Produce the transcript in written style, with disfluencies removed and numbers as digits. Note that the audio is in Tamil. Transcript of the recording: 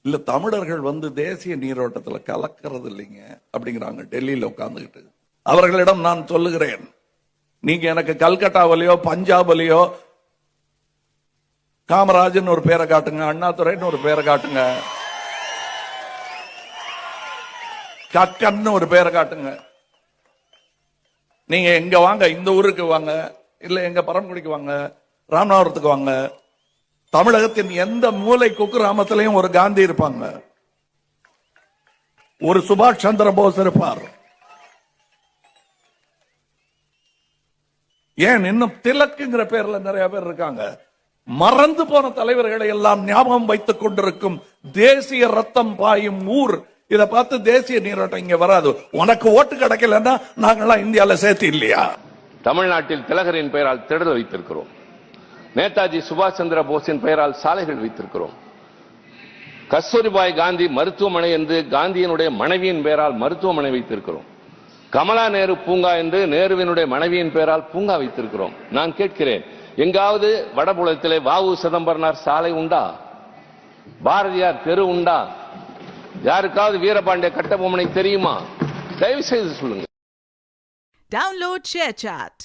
இல்ல தமிழர்கள் தேசிய நீரோட்டத்துல கலக்கிறது இல்லைங்க அப்படிங்கிறாங்க டெல்லியில உட்கார்ந்துகிட்டு. அவர்களிடம் நான் சொல்லுகிறேன், நீங்க எனக்கு கல்கட்டாவிலையோ பஞ்சாப்லயோ காமராஜன் ஒரு பேரை காட்டுங்க, அண்ணாதுரைன்னு ஒரு பேரை காட்டுங்க, கக்கன்னு ஒரு பேரை காட்டுங்க. நீங்க எங்க வாங்க, இந்த ஊருக்கு வாங்க, இல்ல எங்க பரமக்குடிக்கு வாங்க, ராமநாதபுரத்துக்கு வாங்க, தமிழகத்தின் எந்த மூலை குக்கிராமத்திலையும் ஒரு காந்தி இருப்பாங்க, ஒரு சுபாஷ் சந்திர போஸ் இருப்பார். ஏன் இன்னும் திலக்குங்கிற பேர்ல நிறைய பேர் இருக்காங்க. மறந்து போன தலைவர்களை எல்லாம் ஞாபகம் வைத்துக் கொண்டிருக்கும் தேசிய ரத்தம் பாயும் ஊர். இத பார்த்து தேசிய நீரோட்டம் இங்க வராது. உனக்கு ஓட்டு கிடைக்கலன்னா நாங்கெல்லாம் இந்தியால சேர்த்து இல்லையா? தமிழ்நாட்டில் திலகரின் பெயரால் திடல் வைத்திருக்கிறோம். நேதாஜி சுபாஷ் சந்திர போஸின் பெயரால் சாலைகள் வைத்திருக்கிறோம். கஸ்தூரிபாய் காந்தி மருத்துவமனை என்று காந்தியினுடைய மனைவியின் பெயரால் மருத்துவமனை வைத்திருக்கிறோம். கமலா நேரு பூங்கா என்று நேருவினுடைய மனைவியின் பெயரால் பூங்கா வைத்திருக்கிறோம். நான் கேட்கிறேன், எங்காவது வடபுலத்திலே வாவு சிதம்பரனார் சாலை உண்டா? பாரதியார் தெரு உண்டா? யாருக்காவது வீரபாண்டிய கட்டபொம்மனை தெரியுமா? தயவு செய்து சொல்லுங்க. Download ShareChat.